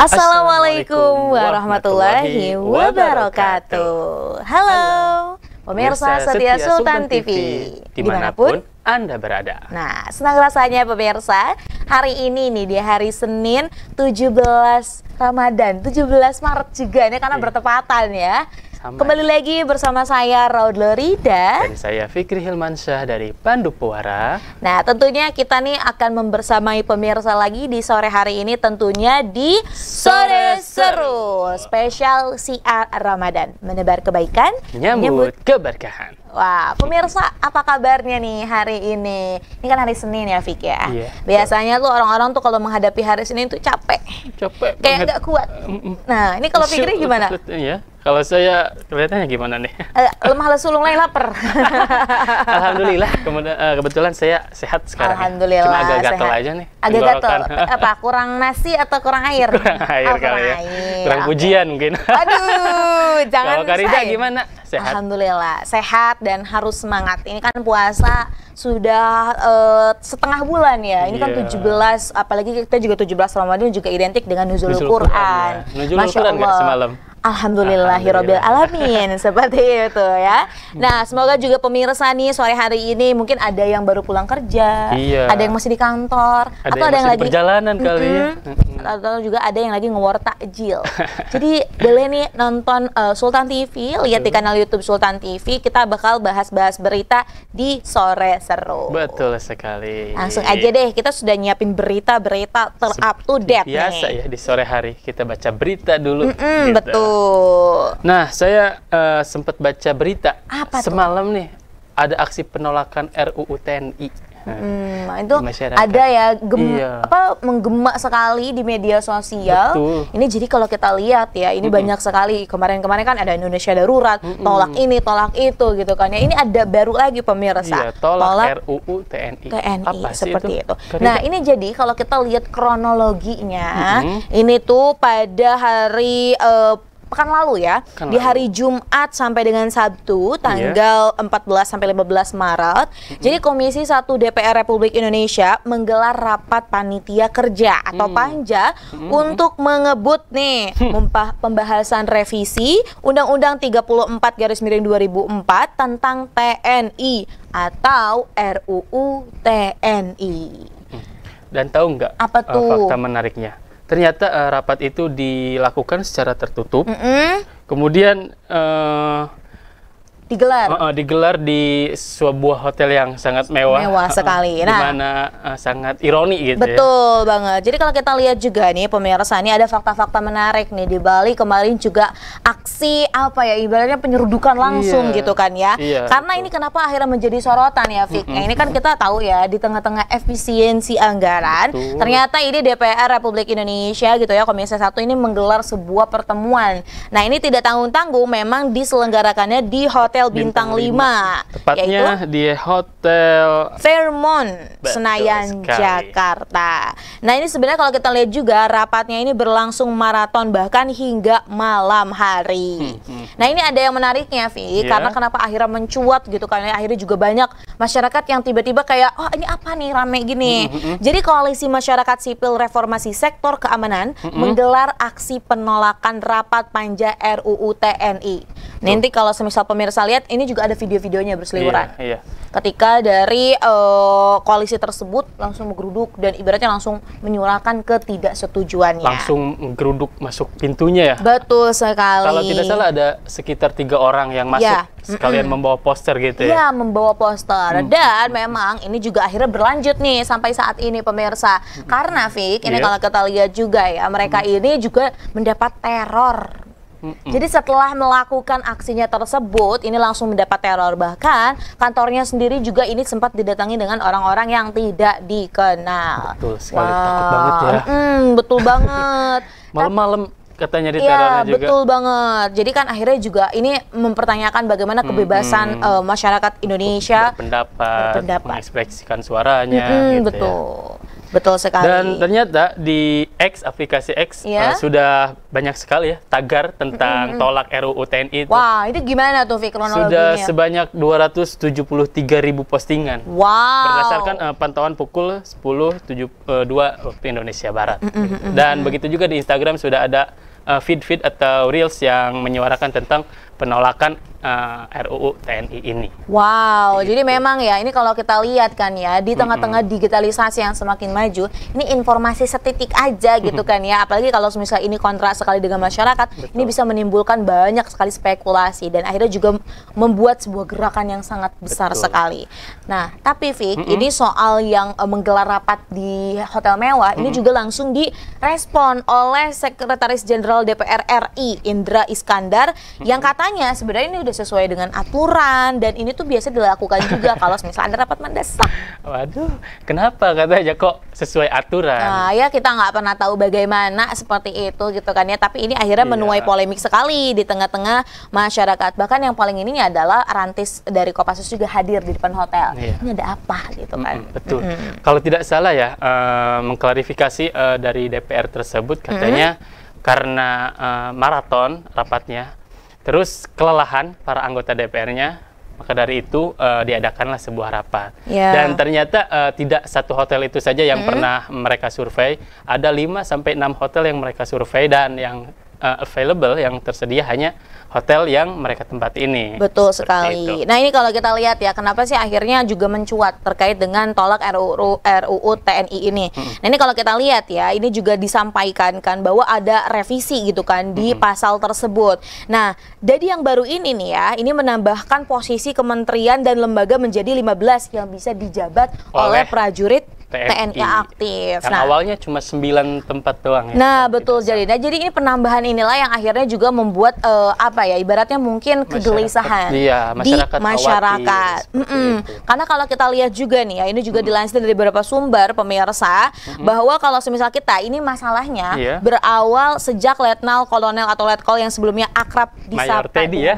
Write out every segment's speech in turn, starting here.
Assalamualaikum warahmatullahi wabarakatuh. Halo, pemirsa setia Sultan TV, dimanapun Anda berada. Nah, senang rasanya pemirsa, hari ini nih di hari Senin 17 Ramadan, 17 Maret juga ini karena bertepatan ya. Kembali lagi bersama saya Raudlo Rida dan saya Fikri Hilmansyah dari Pandu Pewara. Nah, tentunya kita nih akan membersamai pemirsa lagi di sore hari ini, tentunya di Sore Seru spesial Syiar Ramadan, menebar kebaikan, menyambut keberkahan. Wah, pemirsa, apa kabarnya nih hari ini? Ini kan hari Senin ya, Fik ya. Iya, biasanya tuh orang-orang tuh kalau menghadapi hari Senin tuh capek, kayak nggak kuat. Nah, ini kalau Fikri gimana? Ya, kalau saya kelihatannya gimana nih? Lemah lesu lunglai lapar. Alhamdulillah, kebetulan saya sehat sekarang. Alhamdulillah, cuma agak gatel sehat aja nih. Agak gatel. Apa? Kurang nasi atau kurang air? Kurang air kali ya. Kurang pujian mungkin. Aduh, jangan. Kalau Karida gimana? Sehat? Alhamdulillah, sehat dan harus semangat. Ini kan puasa sudah setengah bulan ya. Ini kan 17, apalagi kita juga 17 Ramadan juga identik dengan nuzulul Quran. Nuzulul Quran nggak semalam? Alhamdulillahirabbil alamin, seperti itu ya. Nah, semoga juga pemirsa nih sore hari ini mungkin ada yang baru pulang kerja, ada yang masih di kantor, atau ada yang lagi perjalanan kali ya. Atau juga ada yang lagi nge-war takjil. Jadi boleh nih nonton Sultan TV, lihat di kanal YouTube Sultan TV. Kita bakal bahas-bahas berita di Sore Seru. Betul sekali. Langsung aja deh, kita sudah nyiapin berita-berita ter-up to date biasa nih. Ya di sore hari kita baca berita dulu. Gitu. Betul. Nah, saya sempat baca berita. Apa semalam tuh? Nih ada aksi penolakan RUU TNI. Itu ada ya menggema sekali di media sosial. Betul. Ini jadi kalau kita lihat ya, ini banyak sekali. Kemarin-kemarin kan ada Indonesia Darurat, tolak ini, tolak itu gitu kan ya. Ini ada baru lagi pemirsa. Tolak RUU TNI. Apa seperti itu. Nah, ini jadi kalau kita lihat kronologinya, ini tuh pada hari pekan lalu ya, di hari Jumat sampai dengan Sabtu tanggal 14 sampai 15 Maret. Jadi Komisi 1 DPR Republik Indonesia menggelar rapat panitia kerja atau panja untuk mengebut nih pembahasan revisi Undang-Undang 34/2004 tentang TNI atau RUU TNI. Dan tahu nggak apa tuh fakta menariknya? Ternyata rapat itu dilakukan secara tertutup, kemudian digelar di sebuah hotel yang sangat mewah sekali. Nah, dimana sangat ironi gitu. Betul banget. Jadi kalau kita lihat juga nih pemirsa, ini ada fakta-fakta menarik nih di Bali kemarin juga aksi ibaratnya penyerudukan langsung gitu kan ya. Karena ini kenapa akhirnya menjadi sorotan ya, Fik. Nah, ini kan kita tahu ya, di tengah-tengah efisiensi anggaran, ternyata ini DPR Republik Indonesia gitu ya, Komisi 1 ini menggelar sebuah pertemuan. Nah, ini tidak tanggung-tanggung, memang diselenggarakannya di Hotel Bintang 5, tepatnya di Hotel Fairmont Senayan, Jakarta. Nah, ini sebenarnya kalau kita lihat juga rapatnya ini berlangsung maraton bahkan hingga malam hari. Nah, ini ada yang menariknya, Vi, karena kenapa akhirnya mencuat gitu kan, akhirnya juga banyak masyarakat yang tiba-tiba kayak, oh ini apa nih rame gini. Jadi Koalisi Masyarakat Sipil Reformasi Sektor Keamanan menggelar aksi penolakan rapat panja RUU TNI. Nanti kalau semisal pemirsa lihat, ini juga ada video-videonya berseliweran. Ketika dari koalisi tersebut langsung menggeruduk dan ibaratnya langsung menyuarakan ketidaksetujuannya. Langsung geruduk masuk pintunya ya? Betul sekali. Kalau tidak salah ada sekitar 3 orang yang masuk, sekalian membawa poster gitu ya? Iya, membawa poster. Dan memang ini juga akhirnya berlanjut nih sampai saat ini pemirsa. Karena, Fik, ini kalau kita lihat juga ya, mereka ini juga mendapat teror. Jadi setelah melakukan aksinya tersebut, ini langsung mendapat teror. Bahkan kantornya sendiri juga ini sempat didatangi dengan orang-orang yang tidak dikenal. Betul sekali, takut banget ya. Betul banget. Malam-malam katanya diterornya juga. Betul banget. Jadi kan akhirnya juga ini mempertanyakan bagaimana kebebasan masyarakat Indonesia berpendapat, mengekspresikan suaranya. Betul. Betul sekali. Dan ternyata di X, aplikasi X sudah banyak sekali ya tagar tentang tolak RUU TNI itu. Wah, itu gimana tuh Fik kronologinya? Sudah sebanyak 273.000 postingan. Wow. Berdasarkan pantauan pukul 10.72 waktu Indonesia Barat. Dan begitu juga di Instagram sudah ada feed-feed atau reels yang menyuarakan tentang penolakan RUU TNI ini. Wow, gitu. Jadi memang ya ini kalau kita lihat kan ya di tengah-tengah digitalisasi yang semakin maju, ini informasi setitik aja gitu kan ya. Apalagi kalau misalnya ini kontras sekali dengan masyarakat, betul, ini bisa menimbulkan banyak sekali spekulasi dan akhirnya juga membuat sebuah gerakan yang sangat besar sekali. Nah, tapi Fik, ini soal yang menggelar rapat di hotel mewah, ini juga langsung direspon oleh Sekretaris Jenderal DPR RI Indra Iskandar yang katanya sebenarnya ini udah sesuai dengan aturan dan ini tuh biasa dilakukan juga kalau misalnya ada rapat mendesak. Waduh, kenapa katanya kok sesuai aturan? Nah ya kita nggak pernah tahu bagaimana seperti itu gitu kan ya, tapi ini akhirnya menuai polemik sekali di tengah-tengah masyarakat. Bahkan yang paling ini adalah Rantis dari Kopassus juga hadir di depan hotel. Ini ada apa gitu kan? Betul. Kalau tidak salah ya, mengklarifikasi dari DPR tersebut katanya karena maraton rapatnya, terus kelelahan para anggota DPR-nya, maka dari itu diadakanlah sebuah rapat. Dan ternyata tidak satu hotel itu saja yang pernah mereka survei, ada 5-6 hotel yang mereka survei dan yang available, yang tersedia hanya hotel yang mereka tempat ini. Betul sekali. Nah ini kalau kita lihat ya, kenapa sih akhirnya juga mencuat terkait dengan tolak RUU TNI ini. Nah ini kalau kita lihat ya, ini juga disampaikan kan bahwa ada revisi gitu kan di pasal tersebut. Nah jadi yang baru ini nih ya, ini menambahkan posisi kementerian dan lembaga menjadi 15 yang bisa dijabat oleh prajurit TNI aktif. Yang awalnya cuma 9 tempat doang ya. Nah betul, jadi ini penambahan inilah yang akhirnya juga membuat apa ya, ibaratnya mungkin kegelisahan di masyarakat. Karena kalau kita lihat juga nih ya, ini juga dilansir dari beberapa sumber pemirsa, bahwa kalau semisal kita ini masalahnya berawal sejak Letnan Kolonel atau Letkol yang sebelumnya akrab disapa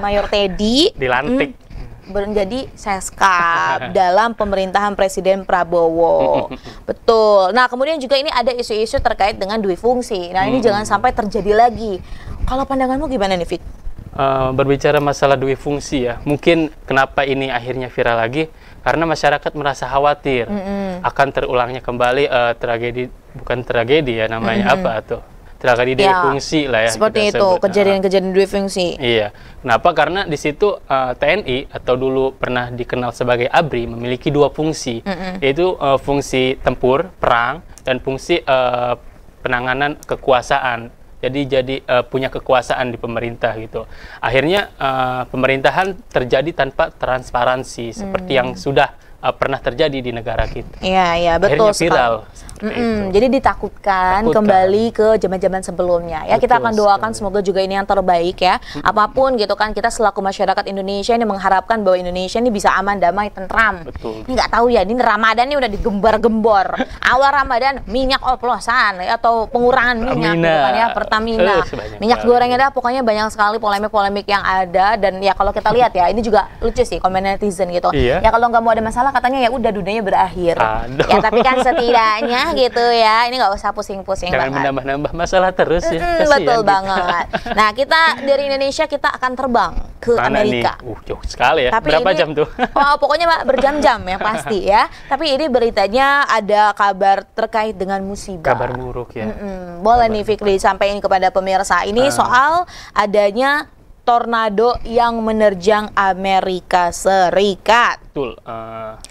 Mayor Teddy dilantik menjadi Seskap dalam pemerintahan Presiden Prabowo. Betul. Nah, kemudian juga ini ada isu-isu terkait dengan dui fungsi. Nah, ini jangan sampai terjadi lagi. Kalau pandanganmu gimana nih, Fik? Berbicara masalah dui fungsi ya, mungkin kenapa ini akhirnya viral lagi? Karena masyarakat merasa khawatir akan terulangnya kembali tragedi, bukan tragedi ya namanya, apa tuh? Tragedi dui fungsi lah ya. Seperti itu, kejadian-kejadian dui fungsi. Iya. Kenapa? Karena di situ TNI atau dulu pernah dikenal sebagai ABRI memiliki 2 fungsi, yaitu fungsi tempur, perang, dan fungsi penanganan kekuasaan. Jadi punya kekuasaan di pemerintah gitu. Akhirnya pemerintahan terjadi tanpa transparansi seperti yang sudah pernah terjadi di negara kita. Iya, betul. Akhirnya viral. Jadi ditakutkan kembali ke zaman-zaman sebelumnya. Ya, kita akan doakan semoga juga ini yang terbaik ya. Apapun gitu kan, kita selaku masyarakat Indonesia ini mengharapkan bahwa Indonesia ini bisa aman, damai, tentram. Ini nggak tahu ya, ini Ramadan ini udah digembar-gembor. Awal Ramadan minyak oplosan atau pengurangan minyak gitu kan ya, Pertamina. Minyak gorengnya dah, pokoknya banyak sekali polemik-polemik yang ada. Dan ya kalau kita lihat ya, ini juga lucu sih komen netizen gitu. Ya kalau nggak mau ada masalah katanya ya udah dunianya berakhir. Ya tapi kan setidaknya gitu ya, ini nggak usah pusing-pusing banget. Jangan menambah-nambah masalah terus ya. Betul banget. Nah kita dari Indonesia kita akan terbang ke Amerika. Jauh sekali ya. Tapi berapa ini, jam tuh? Pokoknya berjam-jam ya pasti ya. Tapi ini beritanya ada kabar terkait dengan musibah. Kabar buruk ya. Boleh nih Fikri sampaikan kepada pemirsa. Ini soal adanya tornado yang menerjang Amerika Serikat. Betul.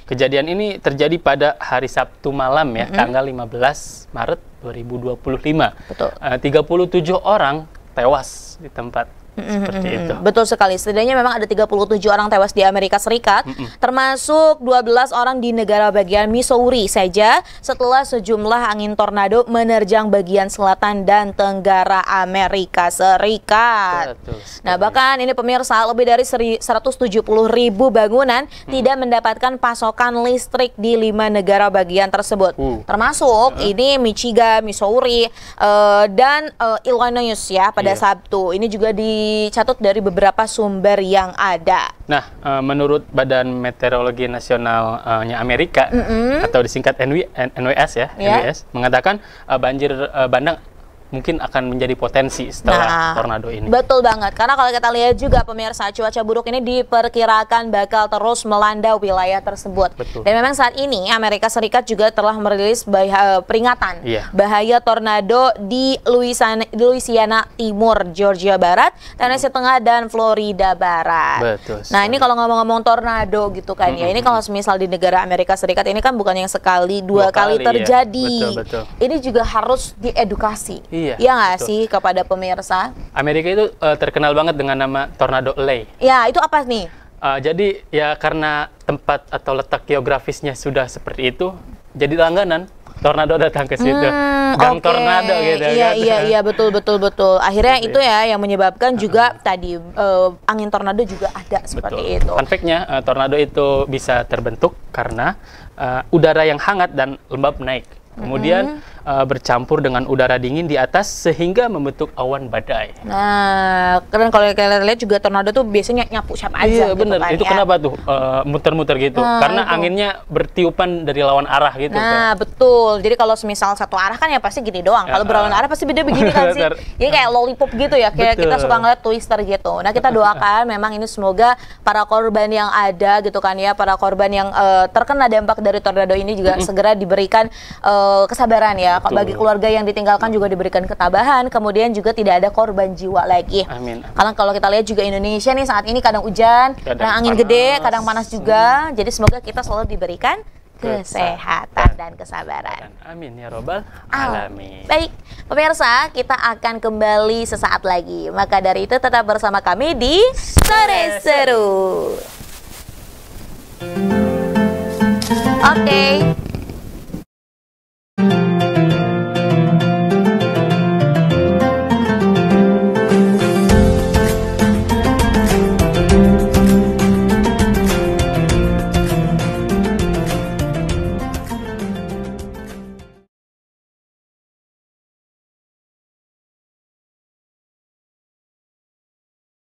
Kejadian ini terjadi pada hari Sabtu malam ya, tanggal 15 Maret 2025. Betul. 37 orang tewas di tempat. Seperti itu. Betul sekali. Setidaknya memang ada 37 orang tewas di Amerika Serikat, termasuk 12 orang di negara bagian Missouri saja setelah sejumlah angin tornado menerjang bagian selatan dan tenggara Amerika Serikat. Nah, bahkan ini pemirsa lebih dari 170.000 bangunan tidak mendapatkan pasokan listrik di 5 negara bagian tersebut. Termasuk ini Michigan, Missouri, dan Illinois ya pada Sabtu. Ini juga di dicatut dari beberapa sumber yang ada. Nah, menurut Badan Meteorologi Nasionalnya Amerika atau disingkat NWS ya, NWS mengatakan banjir bandang mungkin akan menjadi potensi setelah tornado ini. Betul banget, karena kalau kita lihat juga pemirsa, cuaca buruk ini diperkirakan bakal terus melanda wilayah tersebut. Betul. Dan memang saat ini Amerika Serikat juga telah merilis peringatan bahaya tornado di Louisiana Timur, Georgia Barat, Tennessee Tengah, dan Florida Barat. Betul. Nah ini kalau ngomong-ngomong tornado gitu kan ya, ini kalau misal di negara Amerika Serikat ini kan bukan yang sekali, dua kali terjadi. Ya. Betul. Ini juga harus diedukasi. Iya, nggak sih kepada pemirsa? Amerika itu terkenal banget dengan nama tornado alley. Ya, itu apa nih? Jadi ya karena tempat atau letak geografisnya sudah seperti itu, jadi langganan tornado datang ke situ. Gang tornado gitu iya, kan. Iya, betul. Akhirnya itu ya yang menyebabkan juga tadi angin tornado juga ada seperti itu. Fun fact-nya, tornado itu bisa terbentuk karena udara yang hangat dan lembab naik. Kemudian bercampur dengan udara dingin di atas sehingga membentuk awan badai. Nah, karena kalau kalian lihat juga tornado tuh biasanya nyapu siapa aja. Iya, benar. Gitu kan, itu kenapa tuh muter-muter gitu? Karena anginnya bertiupan dari lawan arah gitu. Nah, betul. Jadi kalau semisal satu arah kan ya pasti gini doang. Kalau berlawan arah pasti beda begini kan sih. Jadi kayak lollipop gitu ya. Kayak kita suka ngeliat twister gitu. Nah, kita doakan memang ini semoga para korban yang ada gitu kan ya, para korban yang terkena dampak dari tornado ini juga segera diberikan kesabaran ya. Bagi keluarga yang ditinggalkan juga diberikan ketabahan, kemudian juga tidak ada korban jiwa lagi. Amin. Karena kalau kita lihat juga Indonesia nih saat ini kadang hujan, kadang angin gede, kadang panas juga. Jadi semoga kita selalu diberikan kesehatan dan kesabaran. Amin ya robbal alamin. Baik, pemirsa, kita akan kembali sesaat lagi. Maka dari itu tetap bersama kami di Sore Seru. Oke.